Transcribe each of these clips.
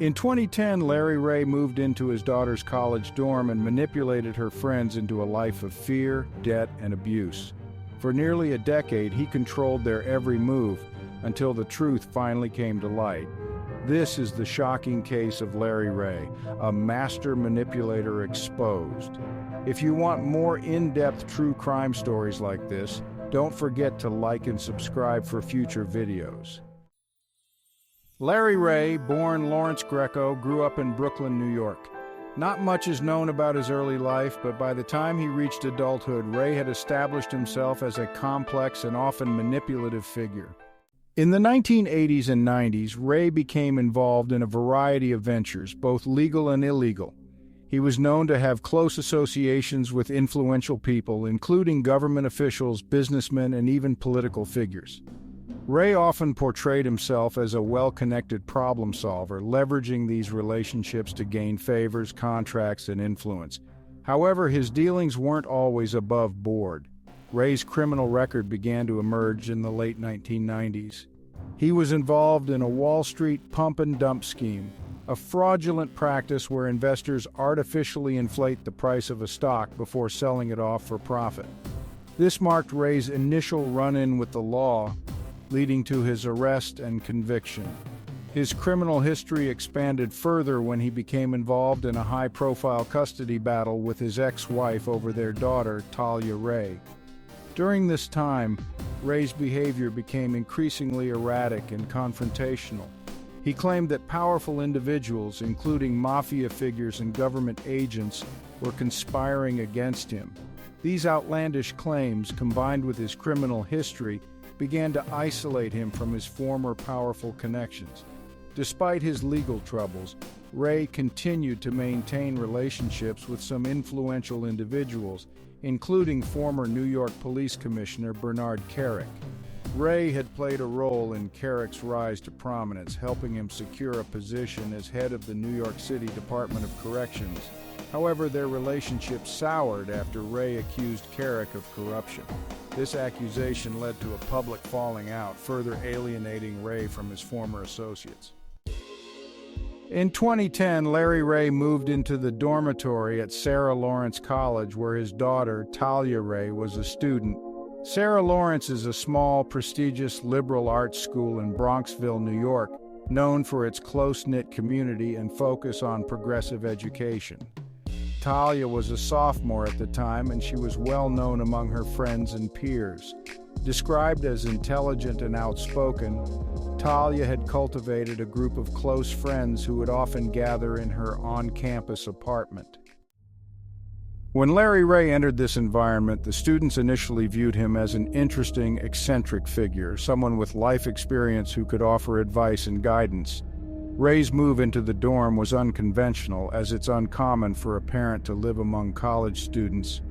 In 2010, Larry Ray moved into his daughter's college dorm and manipulated her friends into a life of fear, debt, and abuse. For nearly a decade, he controlled their every move until the truth finally came to light. This is the shocking case of Larry Ray, a master manipulator exposed. If you want more in-depth true crime stories like this, don't forget to like and subscribe for future videos. Larry Ray, born Lawrence Greco, grew up in Brooklyn, New York. Not much is known about his early life, but by the time he reached adulthood, Ray had established himself as a complex and often manipulative figure. In the 1980s and 90s, Ray became involved in a variety of ventures, both legal and illegal. He was known to have close associations with influential people, including government officials, businessmen, and even political figures. Ray often portrayed himself as a well-connected problem solver, leveraging these relationships to gain favors, contracts, and influence. However, his dealings weren't always above board. Ray's criminal record began to emerge in the late 1990s. He was involved in a Wall Street pump-and-dump scheme, a fraudulent practice where investors artificially inflate the price of a stock before selling it off for profit. This marked Ray's initial run-in with the law, leading to his arrest and conviction. His criminal history expanded further when he became involved in a high-profile custody battle with his ex-wife over their daughter, Talia Ray. During this time, Ray's behavior became increasingly erratic and confrontational. He claimed that powerful individuals, including mafia figures and government agents, were conspiring against him. These outlandish claims, combined with his criminal history, began to isolate him from his former powerful connections. Despite his legal troubles, Ray continued to maintain relationships with some influential individuals, including former New York Police Commissioner Bernard Kerik. Ray had played a role in Kerik's rise to prominence, helping him secure a position as head of the New York City Department of Corrections. However, their relationship soured after Ray accused Kerik of corruption. This accusation led to a public falling out, further alienating Ray from his former associates. In 2010, Larry Ray moved into the dormitory at Sarah Lawrence College, where his daughter, Talia Ray, was a student. Sarah Lawrence is a small, prestigious liberal arts school in Bronxville, New York, known for its close-knit community and focus on progressive education. Talia was a sophomore at the time, and she was well known among her friends and peers. Described as intelligent and outspoken, Talia had cultivated a group of close friends who would often gather in her on-campus apartment. When Larry Ray entered this environment, the students initially viewed him as an interesting, eccentric figure, someone with life experience who could offer advice and guidance. Ray's move into the dorm was unconventional, as it's uncommon for a parent to live among college students,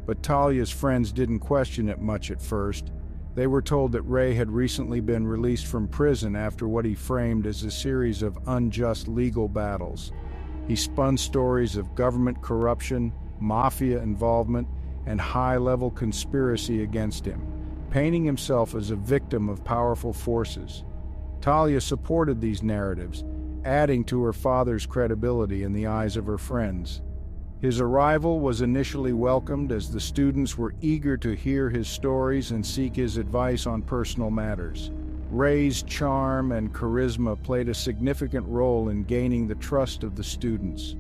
but Talia's friends didn't question it much at first. They were told that Ray had recently been released from prison after what he framed as a series of unjust legal battles. He spun stories of government corruption, mafia involvement, and high-level conspiracy against him, painting himself as a victim of powerful forces. Talia supported these narratives, adding to her father's credibility in the eyes of her friends. His arrival was initially welcomed as the students were eager to hear his stories and seek his advice on personal matters. Ray's charm and charisma played a significant role in gaining the trust of the students.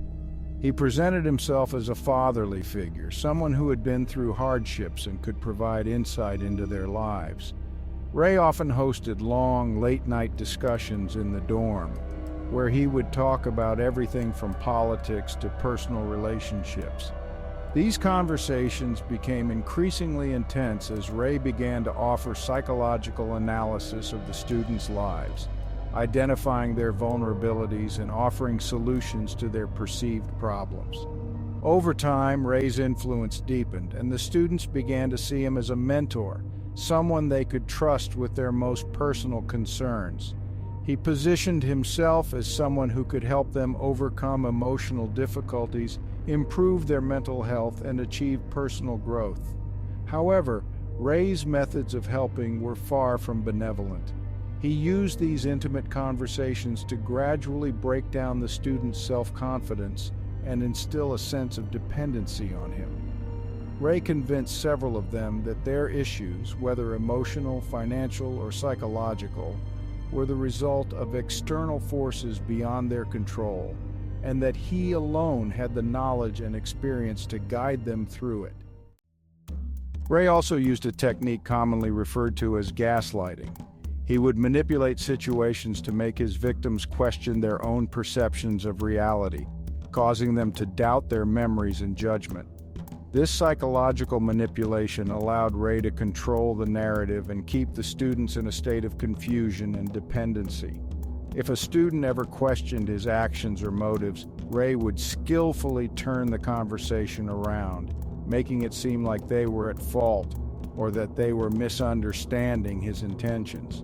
He presented himself as a fatherly figure, someone who had been through hardships and could provide insight into their lives. Ray often hosted long, late-night discussions in the dorm, where he would talk about everything from politics to personal relationships. These conversations became increasingly intense as Ray began to offer psychological analysis of the students' lives, identifying their vulnerabilities and offering solutions to their perceived problems. Over time, Ray's influence deepened, and the students began to see him as a mentor, someone they could trust with their most personal concerns. He positioned himself as someone who could help them overcome emotional difficulties, improve their mental health, and achieve personal growth. However, Ray's methods of helping were far from benevolent. He used these intimate conversations to gradually break down the students' self-confidence and instill a sense of dependency on him. Ray convinced several of them that their issues, whether emotional, financial, or psychological, were the result of external forces beyond their control, and that he alone had the knowledge and experience to guide them through it. Ray also used a technique commonly referred to as gaslighting. He would manipulate situations to make his victims question their own perceptions of reality, causing them to doubt their memories and judgment. This psychological manipulation allowed Ray to control the narrative and keep the students in a state of confusion and dependency. If a student ever questioned his actions or motives, Ray would skillfully turn the conversation around, making it seem like they were at fault or that they were misunderstanding his intentions.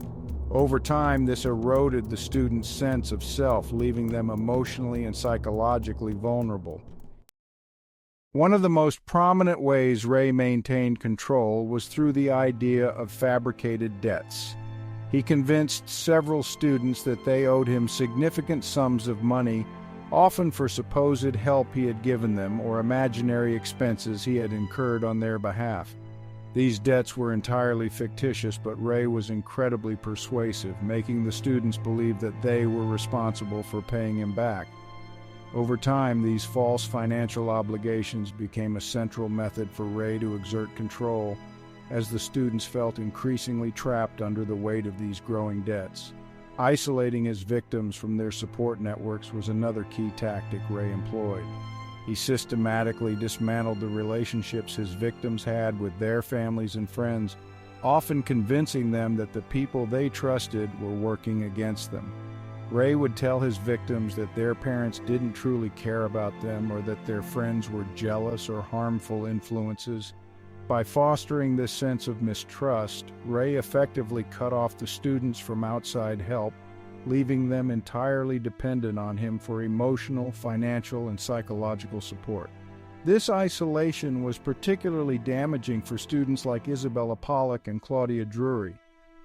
Over time, this eroded the student's sense of self, leaving them emotionally and psychologically vulnerable. One of the most prominent ways Ray maintained control was through the idea of fabricated debts. He convinced several students that they owed him significant sums of money, often for supposed help he had given them or imaginary expenses he had incurred on their behalf. These debts were entirely fictitious, but Ray was incredibly persuasive, making the students believe that they were responsible for paying him back. Over time, these false financial obligations became a central method for Ray to exert control, as the students felt increasingly trapped under the weight of these growing debts. Isolating his victims from their support networks was another key tactic Ray employed. He systematically dismantled the relationships his victims had with their families and friends, often convincing them that the people they trusted were working against them. Ray would tell his victims that their parents didn't truly care about them or that their friends were jealous or harmful influences. By fostering this sense of mistrust, Ray effectively cut off the students from outside help, leaving them entirely dependent on him for emotional, financial, and psychological support. This isolation was particularly damaging for students like Isabella Pollack and Claudia Drury.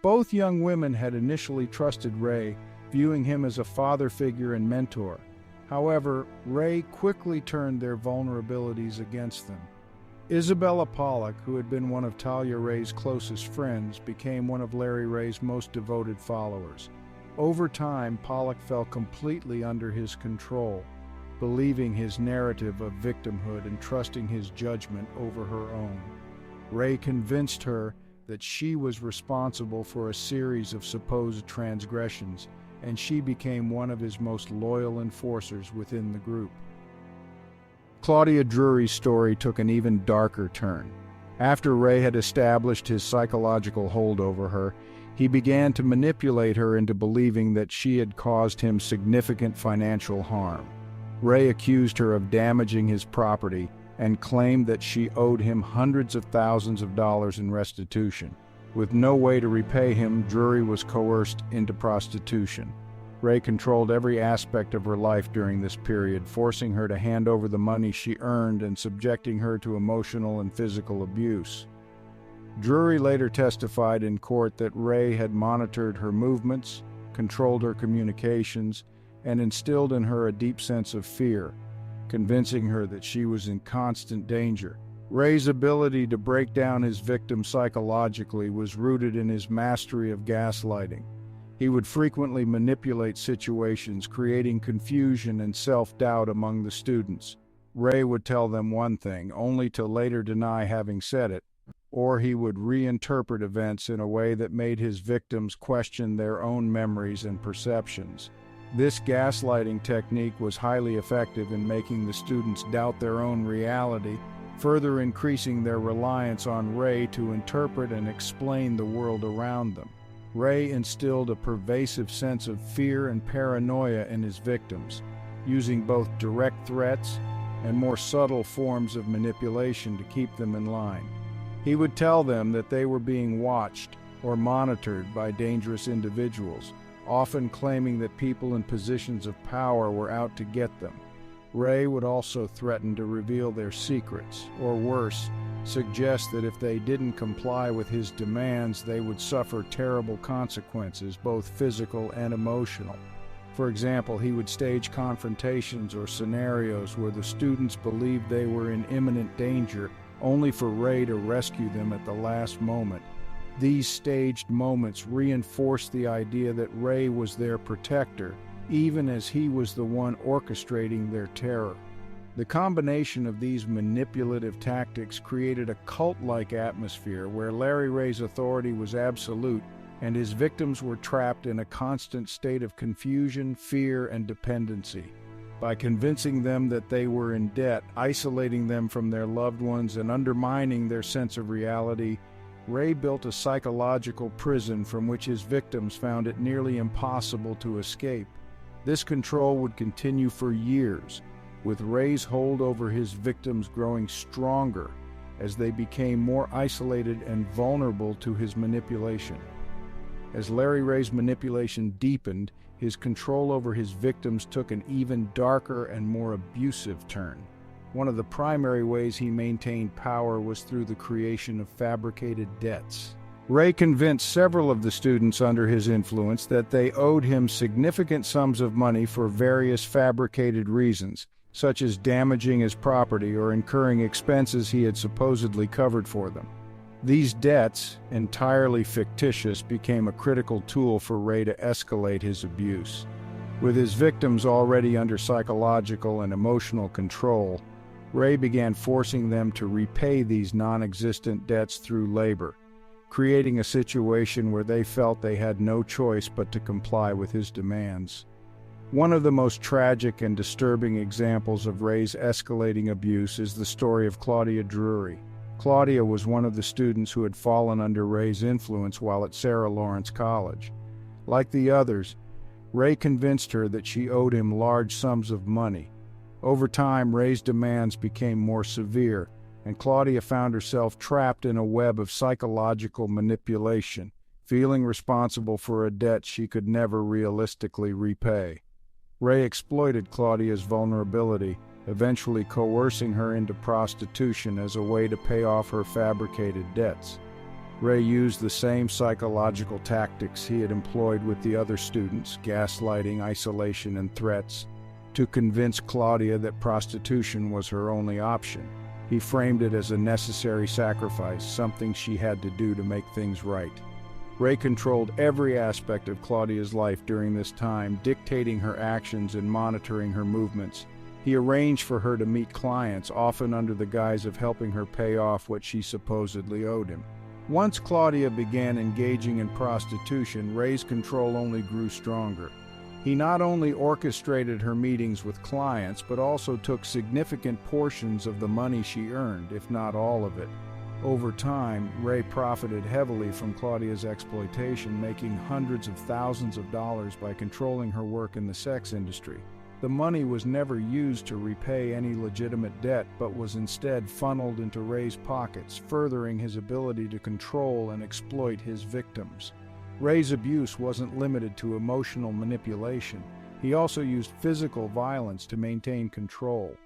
Both young women had initially trusted Ray, viewing him as a father figure and mentor. However, Ray quickly turned their vulnerabilities against them. Isabella Pollack, who had been one of Talia Ray's closest friends, became one of Larry Ray's most devoted followers. Over time, Pollack fell completely under his control, believing his narrative of victimhood and trusting his judgment over her own. Ray convinced her that she was responsible for a series of supposed transgressions, and she became one of his most loyal enforcers within the group. Claudia Drury's story took an even darker turn. After Ray had established his psychological hold over her, he began to manipulate her into believing that she had caused him significant financial harm. Ray accused her of damaging his property and claimed that she owed him hundreds of thousands of dollars in restitution. With no way to repay him, Drury was coerced into prostitution. Ray controlled every aspect of her life during this period, forcing her to hand over the money she earned and subjecting her to emotional and physical abuse. Drury later testified in court that Ray had monitored her movements, controlled her communications, and instilled in her a deep sense of fear, convincing her that she was in constant danger. Ray's ability to break down his victim psychologically was rooted in his mastery of gaslighting. He would frequently manipulate situations, creating confusion and self-doubt among the students. Ray would tell them one thing, only to later deny having said it, or he would reinterpret events in a way that made his victims question their own memories and perceptions. This gaslighting technique was highly effective in making the students doubt their own reality, further increasing their reliance on Ray to interpret and explain the world around them. Ray instilled a pervasive sense of fear and paranoia in his victims, using both direct threats and more subtle forms of manipulation to keep them in line. He would tell them that they were being watched or monitored by dangerous individuals, often claiming that people in positions of power were out to get them. Ray would also threaten to reveal their secrets, or worse, suggests that if they didn't comply with his demands, they would suffer terrible consequences, both physical and emotional. For example, he would stage confrontations or scenarios where the students believed they were in imminent danger, only for Ray to rescue them at the last moment. These staged moments reinforced the idea that Ray was their protector, even as he was the one orchestrating their terror. The combination of these manipulative tactics created a cult-like atmosphere where Larry Ray's authority was absolute and his victims were trapped in a constant state of confusion, fear, and dependency. By convincing them that they were in debt, isolating them from their loved ones, and undermining their sense of reality, Ray built a psychological prison from which his victims found it nearly impossible to escape. This control would continue for years, with Ray's hold over his victims growing stronger as they became more isolated and vulnerable to his manipulation. As Larry Ray's manipulation deepened, his control over his victims took an even darker and more abusive turn. One of the primary ways he maintained power was through the creation of fabricated debts. Ray convinced several of the students under his influence that they owed him significant sums of money for various fabricated reasons, such as damaging his property or incurring expenses he had supposedly covered for them. These debts, entirely fictitious, became a critical tool for Ray to escalate his abuse. With his victims already under psychological and emotional control, Ray began forcing them to repay these non-existent debts through labor, creating a situation where they felt they had no choice but to comply with his demands. One of the most tragic and disturbing examples of Ray's escalating abuse is the story of Claudia Drury. Claudia was one of the students who had fallen under Ray's influence while at Sarah Lawrence College. Like the others, Ray convinced her that she owed him large sums of money. Over time, Ray's demands became more severe, and Claudia found herself trapped in a web of psychological manipulation, feeling responsible for a debt she could never realistically repay. Ray exploited Claudia's vulnerability, eventually coercing her into prostitution as a way to pay off her fabricated debts. Ray used the same psychological tactics he had employed with the other students, gaslighting, isolation, and threats, to convince Claudia that prostitution was her only option. He framed it as a necessary sacrifice, something she had to do to make things right. Ray controlled every aspect of Claudia's life during this time, dictating her actions and monitoring her movements. He arranged for her to meet clients, often under the guise of helping her pay off what she supposedly owed him. Once Claudia began engaging in prostitution, Ray's control only grew stronger. He not only orchestrated her meetings with clients, but also took significant portions of the money she earned, if not all of it. Over time, Ray profited heavily from Claudia's exploitation, making hundreds of thousands of dollars by controlling her work in the sex industry. The money was never used to repay any legitimate debt, but was instead funneled into Ray's pockets, furthering his ability to control and exploit his victims. Ray's abuse wasn't limited to emotional manipulation. He also used physical violence to maintain control.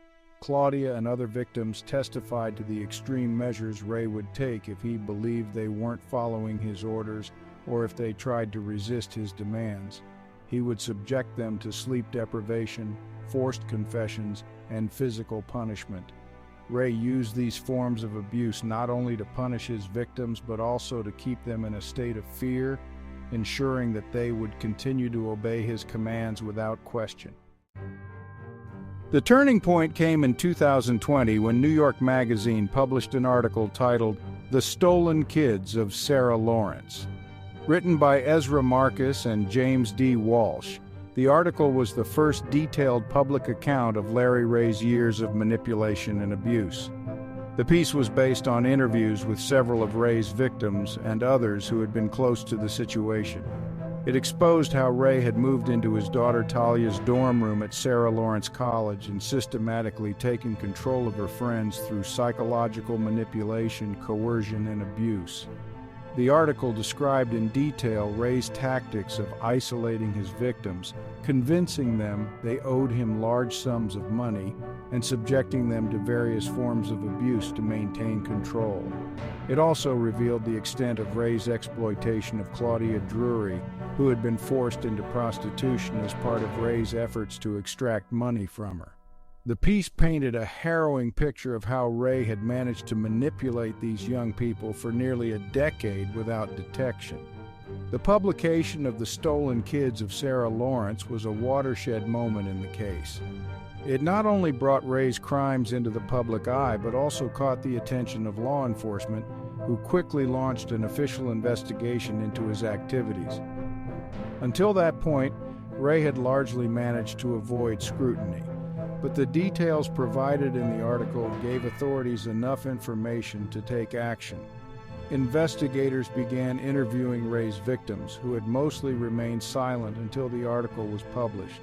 Claudia and other victims testified to the extreme measures Ray would take if he believed they weren't following his orders or if they tried to resist his demands. He would subject them to sleep deprivation, forced confessions, and physical punishment. Ray used these forms of abuse not only to punish his victims, but also to keep them in a state of fear, ensuring that they would continue to obey his commands without question. The turning point came in 2020 when New York Magazine published an article titled "The Stolen Kids of Sarah Lawrence." Written by Ezra Marcus and James D. Walsh, the article was the first detailed public account of Larry Ray's years of manipulation and abuse. The piece was based on interviews with several of Ray's victims and others who had been close to the situation. It exposed how Ray had moved into his daughter Talia's dorm room at Sarah Lawrence College and systematically taken control of her friends through psychological manipulation, coercion, and abuse. The article described in detail Ray's tactics of isolating his victims, convincing them they owed him large sums of money, and subjecting them to various forms of abuse to maintain control. It also revealed the extent of Ray's exploitation of Claudia Drury, who had been forced into prostitution as part of Ray's efforts to extract money from her. The piece painted a harrowing picture of how Ray had managed to manipulate these young people for nearly a decade without detection. The publication of The Stolen Kids of Sarah Lawrence was a watershed moment in the case. It not only brought Ray's crimes into the public eye, but also caught the attention of law enforcement, who quickly launched an official investigation into his activities. Until that point, Ray had largely managed to avoid scrutiny, but the details provided in the article gave authorities enough information to take action. Investigators began interviewing Ray's victims, who had mostly remained silent until the article was published.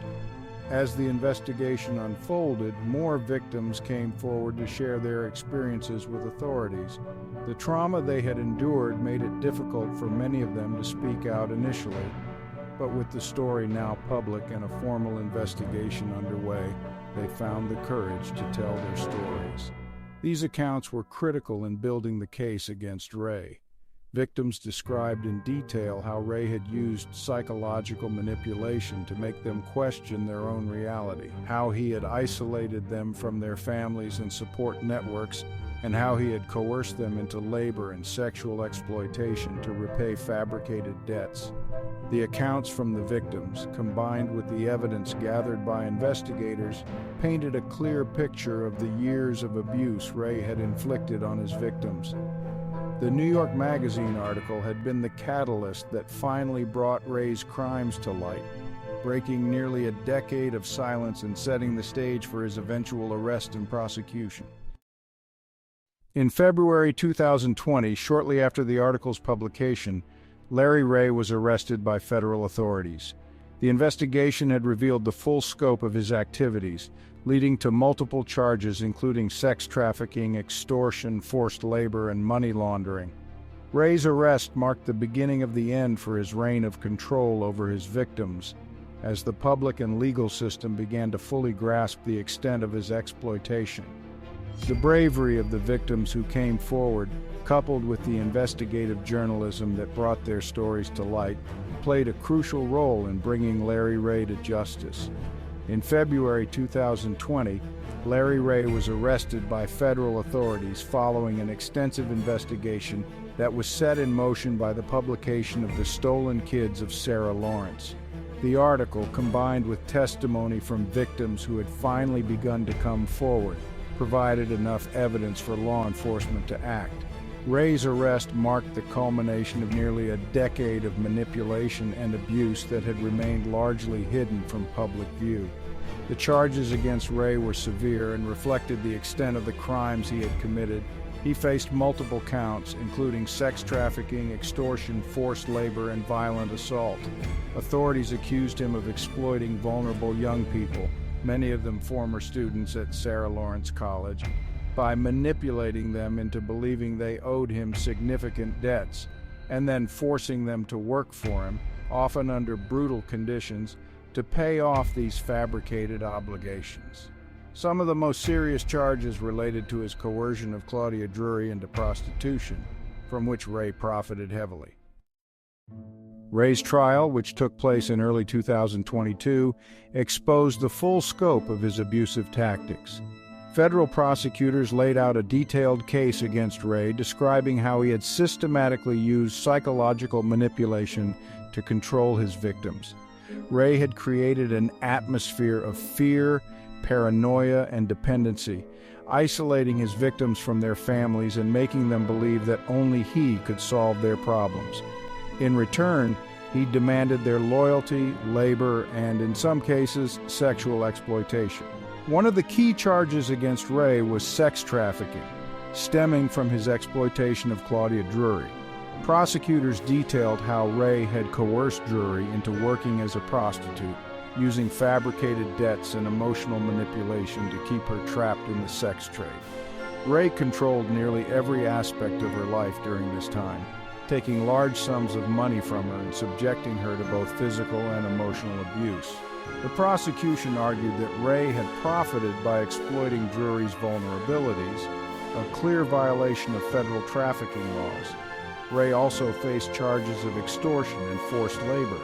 As the investigation unfolded, more victims came forward to share their experiences with authorities. The trauma they had endured made it difficult for many of them to speak out initially, but with the story now public and a formal investigation underway, they found the courage to tell their stories. These accounts were critical in building the case against Ray. Victims described in detail how Ray had used psychological manipulation to make them question their own reality, how he had isolated them from their families and support networks, and how he had coerced them into labor and sexual exploitation to repay fabricated debts. The accounts from the victims, combined with the evidence gathered by investigators, painted a clear picture of the years of abuse Ray had inflicted on his victims. The New York Magazine article had been the catalyst that finally brought Ray's crimes to light, breaking nearly a decade of silence and setting the stage for his eventual arrest and prosecution. In February 2020, shortly after the article's publication, Larry Ray was arrested by federal authorities. The investigation had revealed the full scope of his activities, leading to multiple charges including sex trafficking, extortion, forced labor, and money laundering. Ray's arrest marked the beginning of the end for his reign of control over his victims, as the public and legal system began to fully grasp the extent of his exploitation. The bravery of the victims who came forward, coupled with the investigative journalism that brought their stories to light, played a crucial role in bringing Larry Ray to justice. In February 2020, Larry Ray was arrested by federal authorities following an extensive investigation that was set in motion by the publication of The Stolen Kids of Sarah Lawrence. The article, combined with testimony from victims who had finally begun to come forward, provided enough evidence for law enforcement to act. Ray's arrest marked the culmination of nearly a decade of manipulation and abuse that had remained largely hidden from public view. The charges against Ray were severe and reflected the extent of the crimes he had committed. He faced multiple counts, including sex trafficking, extortion, forced labor, and violent assault. Authorities accused him of exploiting vulnerable young people, many of them former students at Sarah Lawrence College, by manipulating them into believing they owed him significant debts, and then forcing them to work for him, often under brutal conditions, to pay off these fabricated obligations. Some of the most serious charges related to his coercion of Claudia Drury into prostitution, from which Ray profited heavily. Ray's trial, which took place in early 2022, exposed the full scope of his abusive tactics. Federal prosecutors laid out a detailed case against Ray, describing how he had systematically used psychological manipulation to control his victims. Ray had created an atmosphere of fear, paranoia, and dependency, isolating his victims from their families and making them believe that only he could solve their problems. In return, he demanded their loyalty, labor, and, in some cases, sexual exploitation. One of the key charges against Ray was sex trafficking, stemming from his exploitation of Claudia Drury. Prosecutors detailed how Ray had coerced Drury into working as a prostitute, using fabricated debts and emotional manipulation to keep her trapped in the sex trade. Ray controlled nearly every aspect of her life during this time. taking large sums of money from her and subjecting her to both physical and emotional abuse. The prosecution argued that Ray had profited by exploiting Drury's vulnerabilities, a clear violation of federal trafficking laws. Ray also faced charges of extortion and forced labor.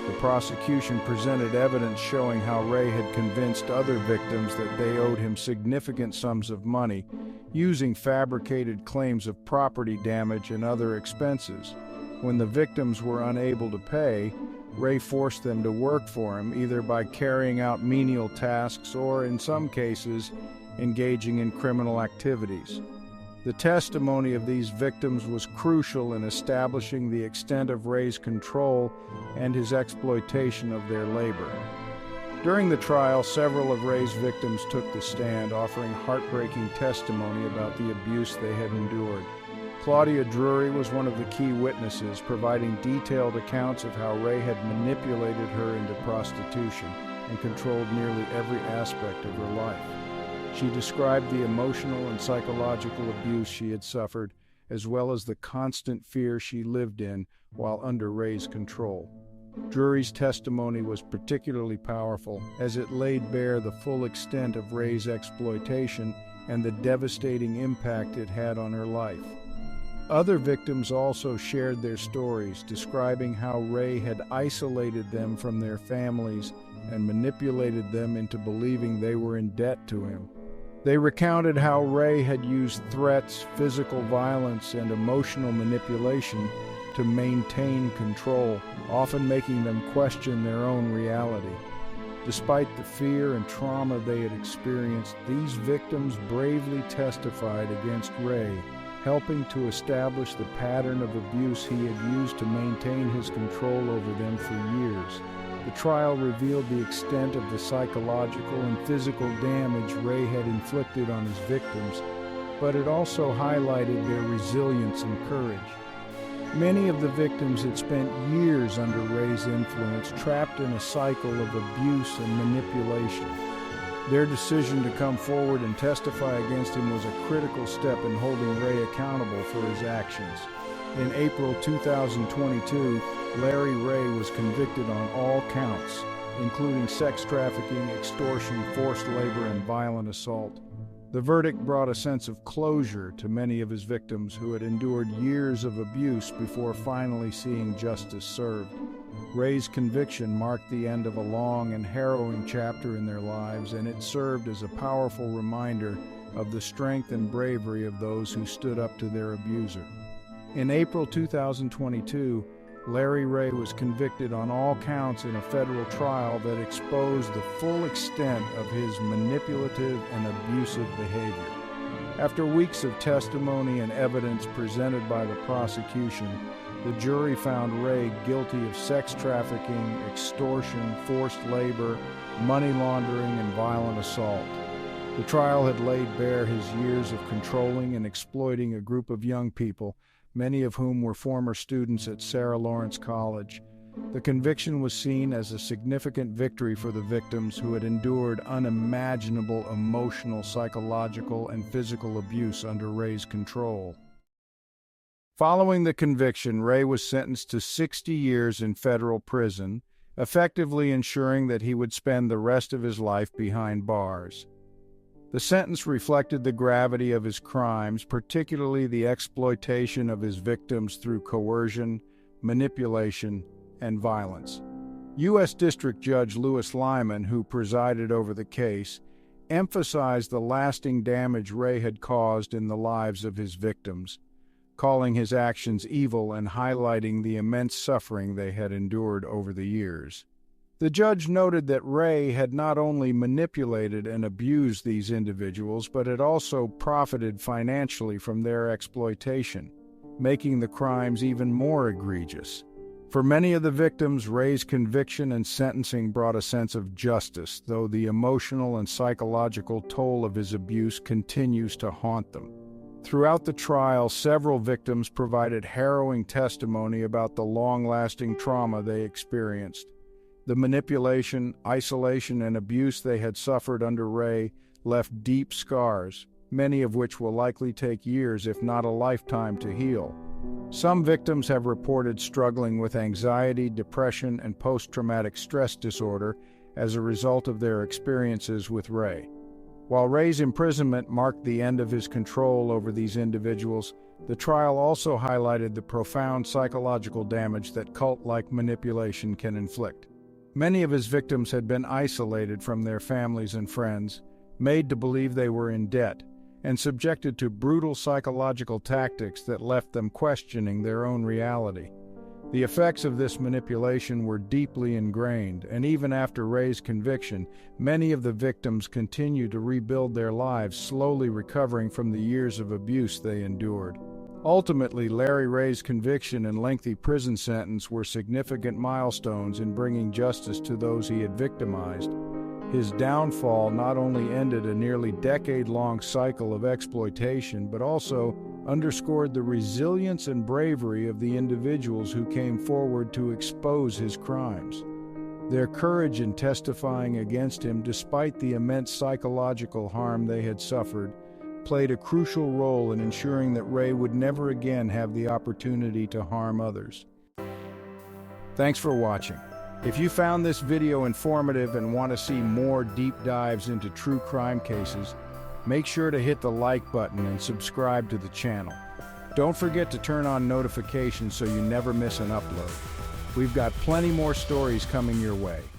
The prosecution presented evidence showing how Ray had convinced other victims that they owed him significant sums of money, using fabricated claims of property damage and other expenses. When the victims were unable to pay, Ray forced them to work for him, either by carrying out menial tasks or, in some cases, engaging in criminal activities. The testimony of these victims was crucial in establishing the extent of Ray's control and his exploitation of their labor. During the trial, several of Ray's victims took the stand, offering heartbreaking testimony about the abuse they had endured. Claudia Drury was one of the key witnesses, providing detailed accounts of how Ray had manipulated her into prostitution and controlled nearly every aspect of her life. She described the emotional and psychological abuse she had suffered, as well as the constant fear she lived in while under Ray's control. Drury's testimony was particularly powerful, as it laid bare the full extent of Ray's exploitation and the devastating impact it had on her life. Other victims also shared their stories, describing how Ray had isolated them from their families and manipulated them into believing they were in debt to him. They recounted how Ray had used threats, physical violence, and emotional manipulation to maintain control, often making them question their own reality. Despite the fear and trauma they had experienced, these victims bravely testified against Ray, helping to establish the pattern of abuse he had used to maintain his control over them for years. The trial revealed the extent of the psychological and physical damage Ray had inflicted on his victims, but it also highlighted their resilience and courage. Many of the victims had spent years under Ray's influence, trapped in a cycle of abuse and manipulation. Their decision to come forward and testify against him was a critical step in holding Ray accountable for his actions. In April 2022, Larry Ray was convicted on all counts, including sex trafficking, extortion, forced labor, and violent assault. The verdict brought a sense of closure to many of his victims who had endured years of abuse before finally seeing justice served. Ray's conviction marked the end of a long and harrowing chapter in their lives, and it served as a powerful reminder of the strength and bravery of those who stood up to their abuser. In April 2022, Larry Ray was convicted on all counts in a federal trial that exposed the full extent of his manipulative and abusive behavior. After weeks of testimony and evidence presented by the prosecution, the jury found Ray guilty of sex trafficking, extortion, forced labor, money laundering, and violent assault. The trial had laid bare his years of controlling and exploiting a group of young people, many of whom were former students at Sarah Lawrence College. The conviction was seen as a significant victory for the victims who had endured unimaginable emotional, psychological, and physical abuse under Ray's control. Following the conviction, Ray was sentenced to 60 years in federal prison, effectively ensuring that he would spend the rest of his life behind bars. The sentence reflected the gravity of his crimes, particularly the exploitation of his victims through coercion, manipulation, and violence. U.S. District Judge Louis Lyman, who presided over the case, emphasized the lasting damage Ray had caused in the lives of his victims, calling his actions evil and highlighting the immense suffering they had endured over the years. The judge noted that Ray had not only manipulated and abused these individuals, but had also profited financially from their exploitation, making the crimes even more egregious. For many of the victims, Ray's conviction and sentencing brought a sense of justice, though the emotional and psychological toll of his abuse continues to haunt them. Throughout the trial, several victims provided harrowing testimony about the long-lasting trauma they experienced. The manipulation, isolation, and abuse they had suffered under Ray left deep scars, many of which will likely take years, if not a lifetime, to heal. Some victims have reported struggling with anxiety, depression, and post-traumatic stress disorder as a result of their experiences with Ray. While Ray's imprisonment marked the end of his control over these individuals, the trial also highlighted the profound psychological damage that cult-like manipulation can inflict. Many of his victims had been isolated from their families and friends, made to believe they were in debt, and subjected to brutal psychological tactics that left them questioning their own reality. The effects of this manipulation were deeply ingrained, and even after Ray's conviction, many of the victims continue to rebuild their lives, slowly recovering from the years of abuse they endured. Ultimately, Larry Ray's conviction and lengthy prison sentence were significant milestones in bringing justice to those he had victimized. His downfall not only ended a nearly decade-long cycle of exploitation, but also underscored the resilience and bravery of the individuals who came forward to expose his crimes. Their courage in testifying against him, despite the immense psychological harm they had suffered, played a crucial role in ensuring that Ray would never again have the opportunity to harm others. Thanks for watching. If you found this video informative and want to see more deep dives into true crime cases, make sure to hit the like button and subscribe to the channel. Don't forget to turn on notifications so you never miss an upload. We've got plenty more stories coming your way.